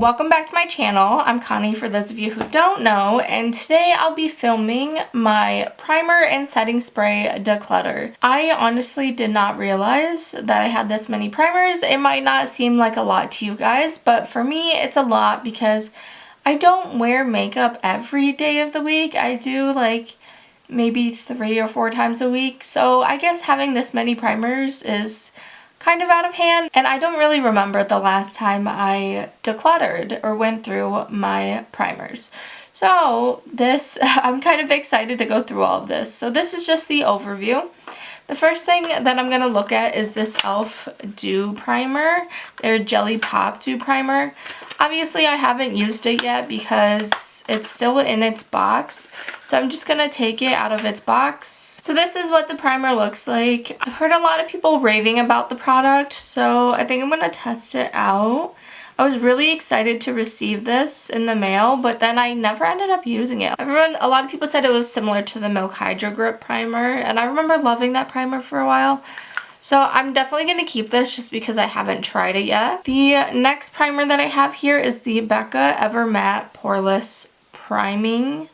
Welcome back to my channel. I'm Connie for those of you who don't know, and today I'll be filming my primer and setting spray Declutter. I honestly did not realize that I had this many primers. It might not seem like a lot to you guys, but for me it's a lot because I don't wear makeup every day of the week. I do like maybe 3 or 4 times a week, so I guess having this many primers is kind of out of hand, and I don't really remember the last time I decluttered or went through my primers. So this, I'm kind of excited to go through all of this. So this is just the overview. The first thing that I'm going to look at is this e.l.f. Dew Primer, their Jelly Pop Dew Primer. Obviously I haven't used it yet because it's still in its box, so I'm just going to take it out of its box. So this is what the primer looks like. I've heard a lot of people raving about the product, so I think I'm going to test it out. I was really excited to receive this in the mail, but then I never ended up using it. A lot of people said it was similar to the Milk Hydro Grip primer, and I remember loving that primer for a while. So I'm definitely going to keep this just because I haven't tried it yet. The next primer that I have here is the Becca Ever Matte Poreless Priming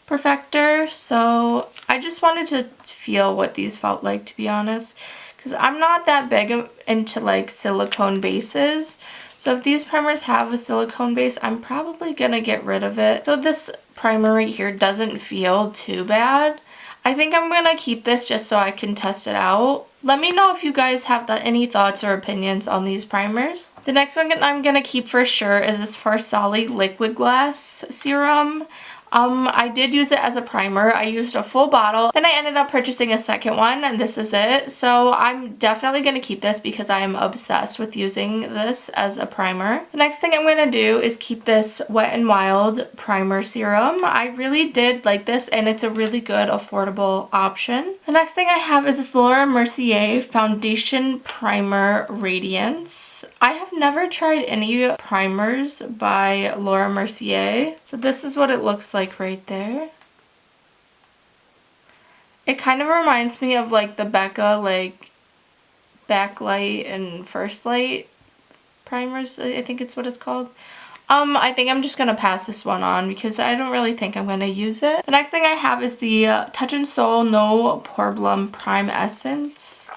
Perfector. So I just wanted to feel what these felt like, to be honest, because I'm not that big into like silicone bases. So if these primers have a silicone base, I'm probably gonna get rid of it. So this primer right here doesn't feel too bad. I think I'm gonna keep this just so I can test it out. Let me know if you guys have any thoughts or opinions on these primers. The next one I'm gonna keep for sure is this Farsali Liquid Glass Serum. I did use it as a primer. I used a full bottle. Then I ended up purchasing a second one, and this is it. So I'm definitely going to keep this because I am obsessed with using this as a primer. The next thing I'm going to do is keep this Wet n Wild Primer Serum. I really did like this, and it's a really good affordable option. The next thing I have is this Laura Mercier Foundation Primer Radiance. I have never tried any primers by Laura Mercier. So this is what it looks like right there. It kind of reminds me of like the Becca like Backlight and First Light primers. I think it's what it's called. I think I'm just going to pass this one on because I don't really think I'm going to use it. The next thing I have is the Touch in Sol No Problem Prime Essence.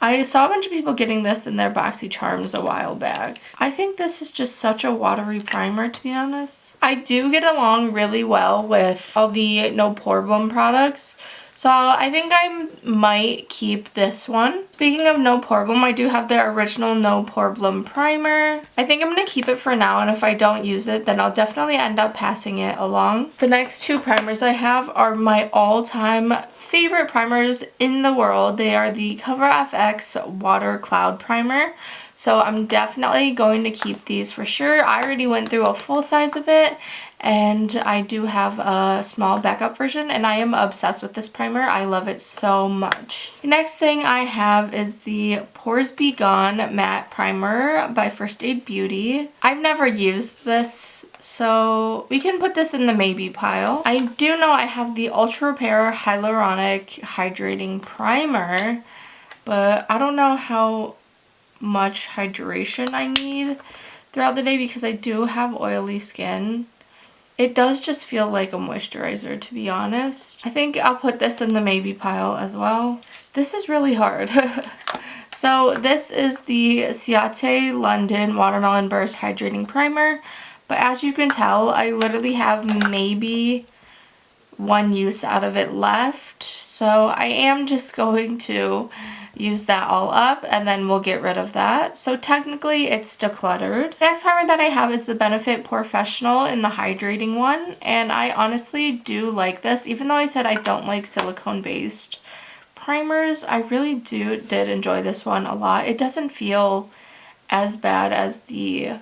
I saw a bunch of people getting this in their BoxyCharms a while back. I think this is just such a watery primer, to be honest. I do get along really well with all the No Problem products, so I think I might keep this one. Speaking of No Problem, I do have the original No Problem primer. I think I'm going to keep it for now, and if I don't use it, then I'll definitely end up passing it along. The next two primers I have are my all-time favorite primers in the world. They are the CoverFX Water Cloud Primer. So I'm definitely going to keep these for sure. I already went through a full size of it, and I do have a small backup version, and I am obsessed with this primer. I love it so much. The next thing I have is the Pores Be Gone Matte Primer by First Aid Beauty. I've never used this, so we can put this in the maybe pile. I do know I have the Ultra Repair Hyaluronic Hydrating Primer, but I don't know how much hydration I need throughout the day because I do have oily skin. It does just feel like a moisturizer, to be honest. I think I'll put this in the maybe pile as well. This is really hard. So this is the Ciate London Watermelon Burst Hydrating Primer, but as you can tell, I literally have maybe one use out of it left. So I am just going to use that all up, and then we'll get rid of that. So technically it's decluttered. The next primer that I have is the Benefit Professional in the hydrating one, and I honestly do like this. Even though I said I don't like silicone based primers, I really did enjoy this one a lot. It doesn't feel as bad as the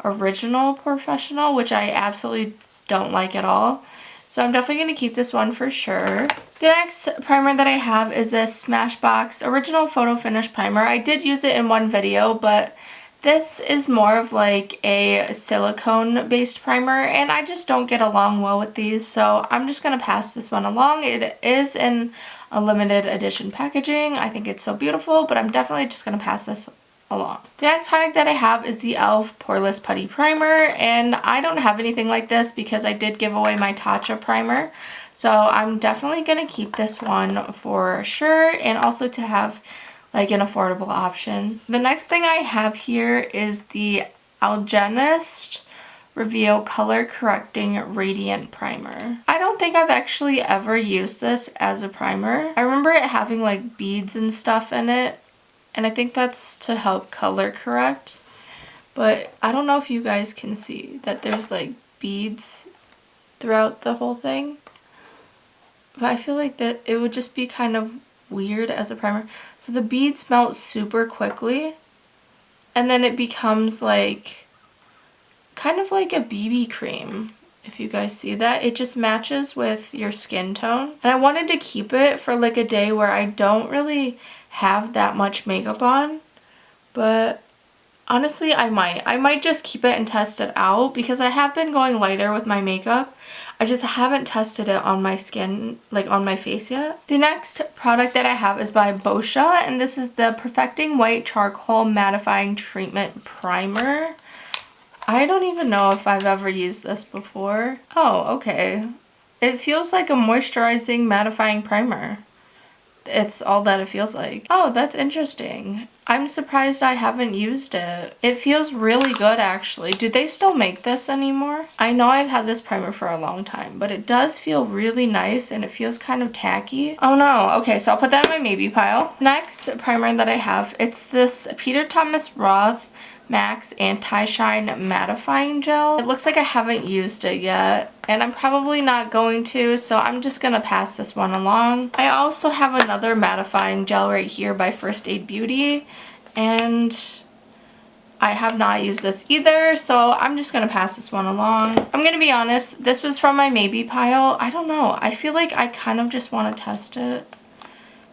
original Professional, which I absolutely don't like at all. So I'm definitely going to keep this one for sure. The next primer that I have is this Smashbox Original Photo Finish Primer. I did use it in one video, but This is more of like a silicone based primer, and I just don't get along well with these, so I'm just going to pass this one along. It is in a limited edition packaging. I think it's so beautiful, but I'm definitely just going to pass this along. The next product that I have is the e.l.f. Poreless Putty Primer, and I don't have anything like this because I did give away my Tatcha primer. So I'm definitely going to keep this one for sure, and also to have like an affordable option. The next thing I have here is the Algenist Reveal Color Correcting Radiant Primer. I don't think I've actually ever used this as a primer. I remember it having like beads and stuff in it, and I think that's to help color correct. But I don't know if you guys can see that there's like beads throughout the whole thing. But I feel like that it would just be kind of weird as a primer. So the beads melt super quickly, and then it becomes like kind of like a BB cream. If you guys see that, it just matches with your skin tone. And I wanted to keep it for like a day where I don't really have that much makeup on, but honestly I might just keep it and test it out because I have been going lighter with my makeup. I just haven't tested it on my skin, like on my face yet. The next product that I have is by Boscia, and this is the Perfecting White Charcoal Mattifying Treatment Primer. I don't even know if I've ever used this before. Oh, okay. It feels like a moisturizing mattifying primer. It's all that it feels like. Oh, that's interesting. I'm surprised I haven't used it. It feels really good actually. Do they still make this anymore? I know I've had this primer for a long time, but it does feel really nice and it feels kind of tacky. Oh no. Okay, so I'll put that in my maybe pile. Next primer that I have, it's this Peter Thomas Roth Max Anti-Shine Mattifying Gel. It looks like I haven't used it yet, and I'm probably not going to, so I'm just gonna pass this one along. I also have another mattifying gel right here by First Aid Beauty, and I have not used this either, so I'm just gonna pass this one along. I'm gonna be honest, this was from my maybe pile. I don't know, I feel like I kind of just want to test it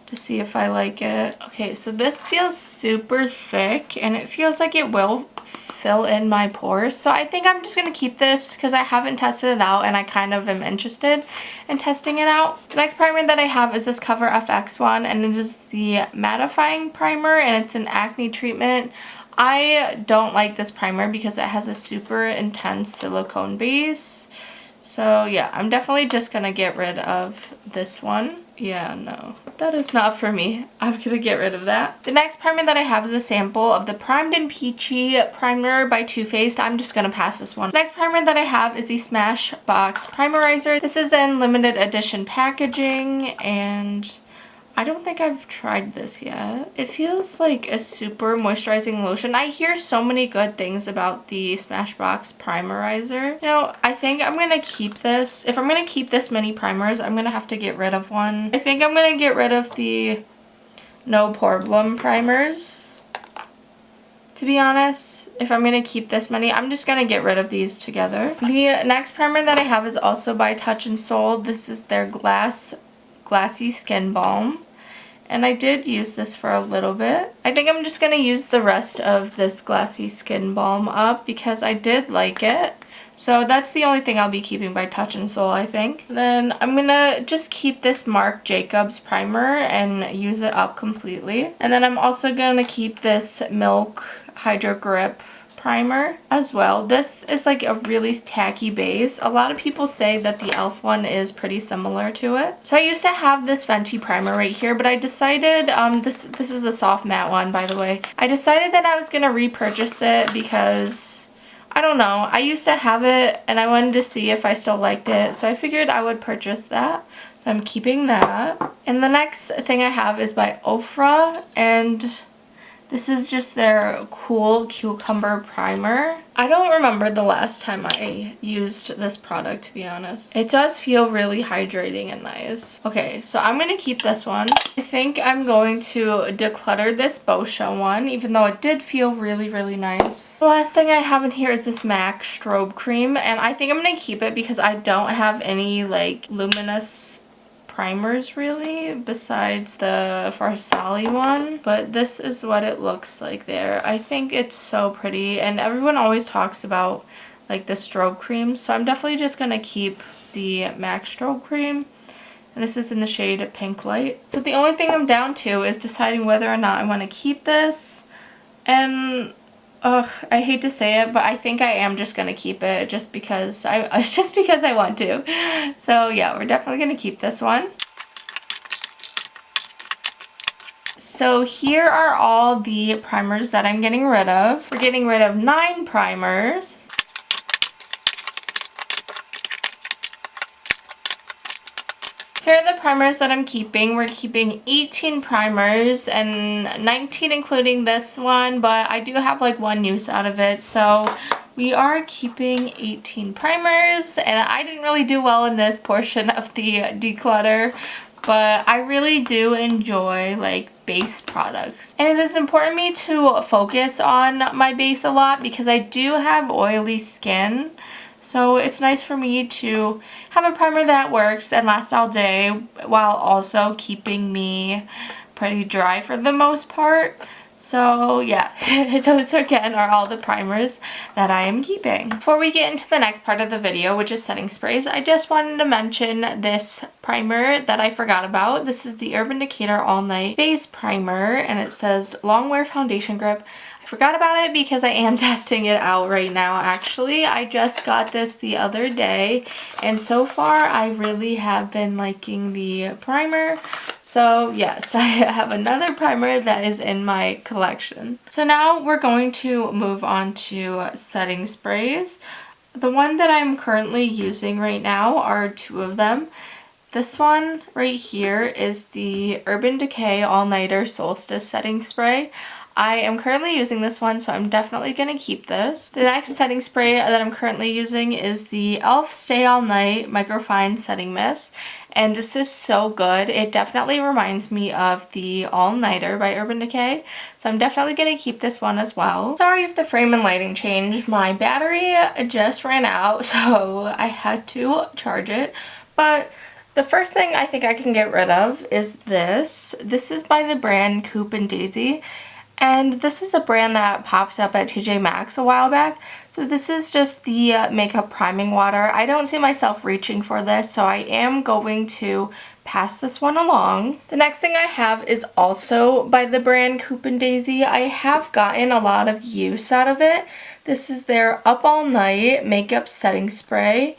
to see if I like it. Okay, so this feels super thick and it feels like it will fill in my pores. So I think I'm just gonna keep this because I haven't tested it out and I kind of am interested in testing it out. The next primer that I have is this Cover FX one, and it is the mattifying primer and it's an acne treatment. I don't like this primer because it has a super intense silicone base. So yeah, I'm definitely just gonna get rid of this one. Yeah, no, that is not for me. I'm gonna get rid of that. The next primer that I have is a sample of the Primed and Peachy primer by Too Faced. I'm just gonna pass this one. The next primer that I have is the Smashbox Primerizer. This is in limited edition packaging, and I don't think I've tried this yet. It feels like a super moisturizing lotion. I hear so many good things about the Smashbox Primerizer. You know, I think I'm gonna keep this. If I'm gonna keep this many primers, I'm gonna have to get rid of one. I think I'm gonna get rid of the No Problem primers. To be honest, if I'm gonna keep this many, I'm just gonna get rid of these together. The next primer that I have is also by Touch in Sol. This is their Glassy Skin Balm. And I did use this for a little bit. I think I'm just going to use the rest of this Glassy Skin Balm up because I did like it. So that's the only thing I'll be keeping by Touch in Sol, I think. Then I'm going to just keep this Marc Jacobs primer and use it up completely. And then I'm also going to keep this Milk Hydro Grip primer as well. This is like a really tacky base. A lot of people say that the e.l.f. one is pretty similar to it. So I used to have this Fenty primer right here, but I decided, this is a soft matte one, by the way. I decided that I was gonna repurchase it because, I don't know, I used to have it and I wanted to see if I still liked it, so I figured I would purchase that. So I'm keeping that. And the next thing I have is by Ofra, and this is just their Cool Cucumber Primer. I don't remember the last time I used this product, to be honest. It does feel really hydrating and nice. Okay, so I'm going to keep this one. I think I'm going to declutter this Boscia one, even though it did feel really, really nice. The last thing I have in here is this MAC Strobe Cream, and I think I'm going to keep it because I don't have any, like, luminous primers really, besides the Farsali one, but this is what it looks like there. I think it's so pretty, and everyone always talks about like the strobe cream, so I'm definitely just gonna keep the MAC strobe cream. And this is in the shade Pink Light. So the only thing I'm down to is deciding whether or not I want to keep this. And I hate to say it, but I think I am just gonna keep it just because I want to. So yeah, we're definitely gonna keep this one. So here are all the primers that I'm getting rid of. We're getting rid of 9 primers. Here are the primers that I'm keeping. We're keeping 18 primers and 19 including this one, but I do have like one use out of it. So we are keeping 18 primers, and I didn't really do well in this portion of the declutter, but I really do enjoy like base products. And it is important to me to focus on my base a lot because I do have oily skin. So it's nice for me to have a primer that works and lasts all day while also keeping me pretty dry for the most part. So yeah, those again are all the primers that I am keeping. Before we get into the next part of the video, which is setting sprays, I just wanted to mention this primer that I forgot about. This is the Urban Decay All Night Base Primer, and it says Long Wear Foundation Grip. I forgot about it because I am testing it out right now actually. I just got this the other day, and so far I really have been liking the primer. So yes, I have another primer that is in my collection. So now we're going to move on to setting sprays. The one that I'm currently using right now are 2 of them. This one right here is the Urban Decay All Nighter Solstice Setting Spray. I am currently using this one, so I'm definitely going to keep this. The next setting spray that I'm currently using is the e.l.f. Stay All Night Microfine Setting Mist. And this is so good. It definitely reminds me of the All Nighter by Urban Decay. So I'm definitely going to keep this one as well. Sorry if the frame and lighting changed. My battery just ran out, so I had to charge it. But the first thing I think I can get rid of is this. This is by the brand Coop and Daisy. And this is a brand that pops up at TJ Maxx a while back. So this is just the makeup priming water. I don't see myself reaching for this, so I am going to pass this one along. The next thing I have is also by the brand Coop and Daisy. I have gotten a lot of use out of it. This is their Up All Night Makeup Setting Spray.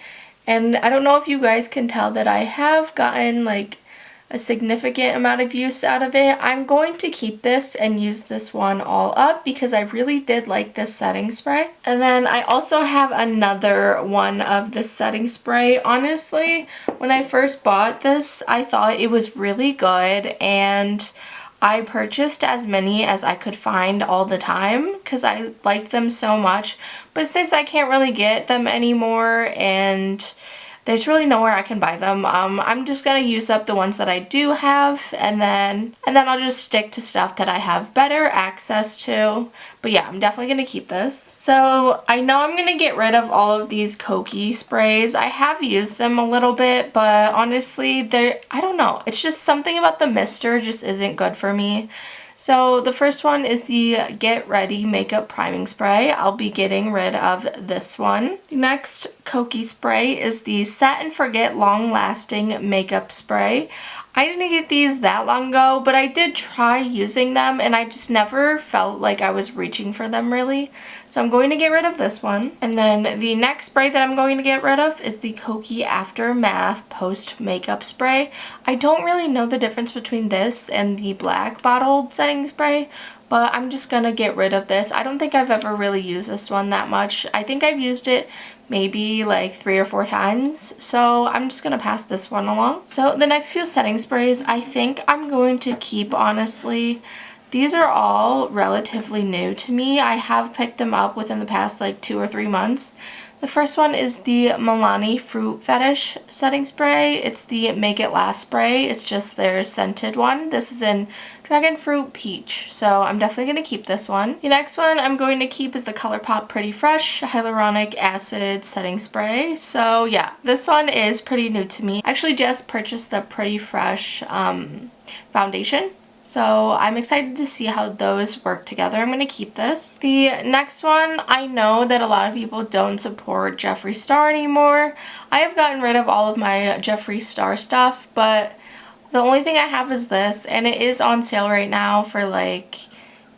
And I don't know if you guys can tell that I have gotten like a significant amount of use out of it. I'm going to keep this and use this one all up because I really did like this setting spray. And then I also have another one of this setting spray. Honestly, when I first bought this, I thought it was really good, and I purchased as many as I could find all the time because I liked them so much. But since I can't really get them anymore and there's really nowhere I can buy them, I'm just gonna use up the ones that I do have, and then I'll just stick to stuff that I have better access to. But yeah, I'm definitely gonna keep this. So I know I'm gonna get rid of all of these Kokie sprays. I have used them a little bit, but honestly, I don't know. It's just something about the mister just isn't good for me. So the first one is the Get Ready Makeup Priming Spray. I'll be getting rid of this one. The next Kokie spray is the Set and Forget Long Lasting Makeup Spray. I didn't get these that long ago, but I did try using them, and I just never felt like I was reaching for them really. So I'm going to get rid of this one. And then the next spray that I'm going to get rid of is the Kokie Aftermath Post Makeup Spray. I don't really know the difference between this and the black bottled setting spray, but I'm just gonna get rid of this. I don't think I've ever really used this one that much. I think I've used it maybe like 3 or 4 times, so I'm just gonna pass this one along. So the next few setting sprays I think I'm going to keep, honestly. These are all relatively new to me. I have picked them up within the past like 2 or 3 months. The first one is the Milani Fruit Fetish setting spray. It's the Make It Last spray. It's just their scented one. This is in Dragon Fruit Peach, so I'm definitely going to keep this one. The next one I'm going to keep is the ColourPop Pretty Fresh Hyaluronic Acid Setting Spray. So yeah, this one is pretty new to me. I actually just purchased the Pretty Fresh foundation. So I'm excited to see how those work together. I'm going to keep this. The next one, I know that a lot of people don't support Jeffree Star anymore. I have gotten rid of all of my Jeffree Star stuff, but the only thing I have is this, and it is on sale right now for like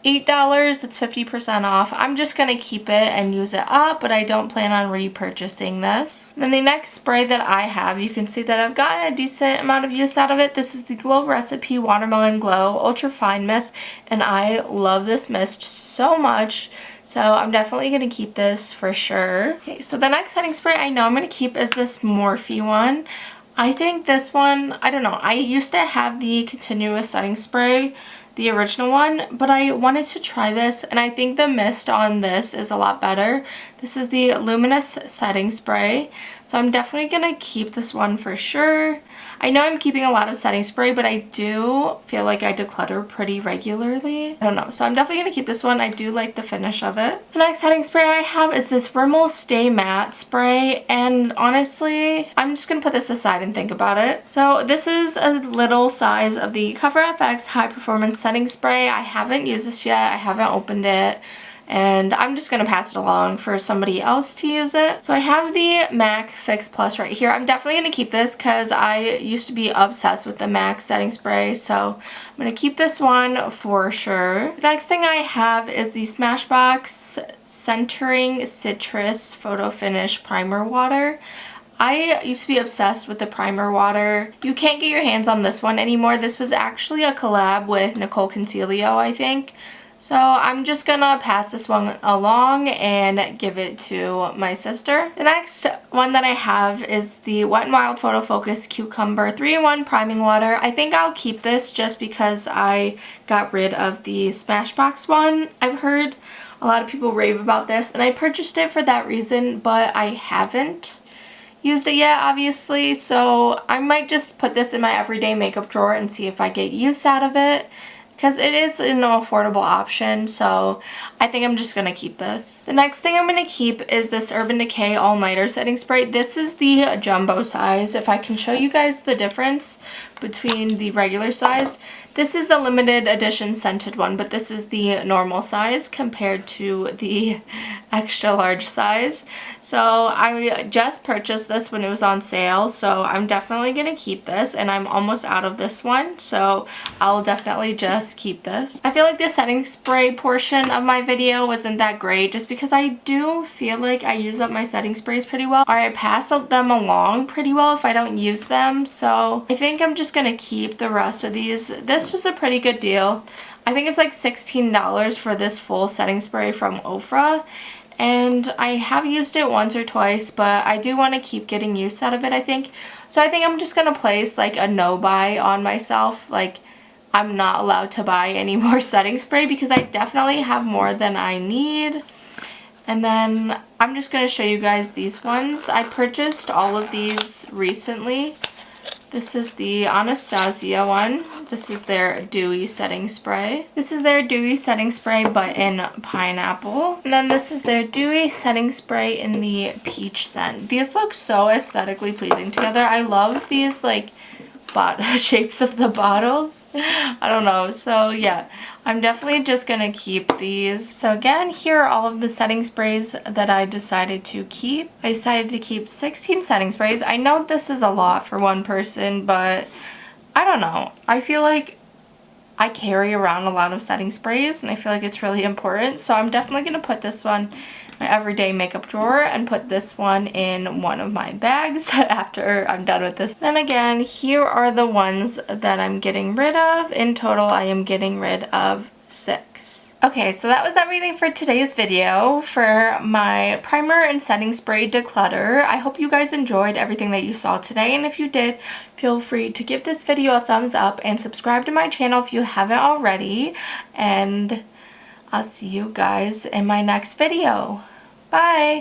$8. It's 50% off. I'm just going to keep it and use it up, but I don't plan on repurchasing this. Then the next spray that I have, you can see that I've gotten a decent amount of use out of it. This is the Glow Recipe Watermelon Glow Ultra Fine Mist, and I love this mist so much. So I'm definitely going to keep this for sure. Okay, so the next setting spray I know I'm going to keep is this Morphe one. I think this one, I don't know, I used to have the continuous setting spray, the original one, but I wanted to try this, and I think the mist on this is a lot better. This is the Luminous Setting Spray, so I'm definitely gonna keep this one for sure. I know I'm keeping a lot of setting spray, but I do feel like I declutter pretty regularly. I don't know, so I'm definitely gonna keep this one. I do like the finish of it. The next setting spray I have is this Rimmel Stay Matte spray, and honestly, I'm just gonna put this aside and think about it. So this is a little size of the Cover FX High Performance Setting Spray. I haven't used this yet. I haven't opened it, and I'm just going to pass it along for somebody else to use it. So I have the MAC Fix Plus right here. I'm definitely going to keep this because I used to be obsessed with the MAC setting spray, so I'm going to keep this one for sure. The next thing I have is the Smashbox Centering Citrus Photo Finish Primer Water. I used to be obsessed with the primer water. You can't get your hands on this one anymore. This was actually a collab with Nicole Concilio, I think. So I'm just gonna pass this one along and give it to my sister. The next one that I have is the Wet n Wild Photo Focus Cucumber 3-in-1 Priming Water. I think I'll keep this just because I got rid of the Smashbox one. I've heard a lot of people rave about this, and I purchased it for that reason, but I haven't used it yet, obviously, so I might just put this in my everyday makeup drawer and see if I get use out of it, because it is an affordable option, so I think I'm just going to keep this. The next thing I'm going to keep is this Urban Decay All Nighter Setting Spray. This is the jumbo size. If I can show you guys the difference between the regular size. This is a limited edition scented one, but this is the normal size compared to the extra large size. So I just purchased this when it was on sale, so I'm definitely going to keep this, and I'm almost out of this one, so I'll definitely just keep this. I feel like the setting spray portion of my video wasn't that great just because I do feel like I use up my setting sprays pretty well, or I pass them along pretty well if I don't use them, so I think I'm just going to keep the rest of these. This was a pretty good deal. I think it's like $16 for this full setting spray from Ofra, and I have used it once or twice, but I do want to keep getting use out of it, I think. So I think I'm just going to place like a no buy on myself. Like, I'm not allowed to buy any more setting spray because I definitely have more than I need. And then I'm just going to show you guys these ones. I purchased all of these recently. This is the Anastasia one. This is their Dewy Setting Spray. This is their Dewy Setting Spray, but in pineapple. And then this is their Dewy Setting Spray in the peach scent. These look so aesthetically pleasing together. I love these like shapes of the bottles. I don't know. So yeah, I'm definitely just gonna keep these. So again, here are all of the setting sprays that I decided to keep. I decided to keep 16 setting sprays. I know this is a lot for one person, but I don't know. I feel like I carry around a lot of setting sprays, and I feel like it's really important. So I'm definitely gonna put this one my everyday makeup drawer and put this one in one of my bags after I'm done with this. Then again, here are the ones that I'm getting rid of. In total, I am getting rid of 6. Okay, so that was everything for today's video for my primer and setting spray declutter. I hope you guys enjoyed everything that you saw today, and if you did, feel free to give this video a thumbs up and subscribe to my channel if you haven't already, and I'll see you guys in my next video. Bye!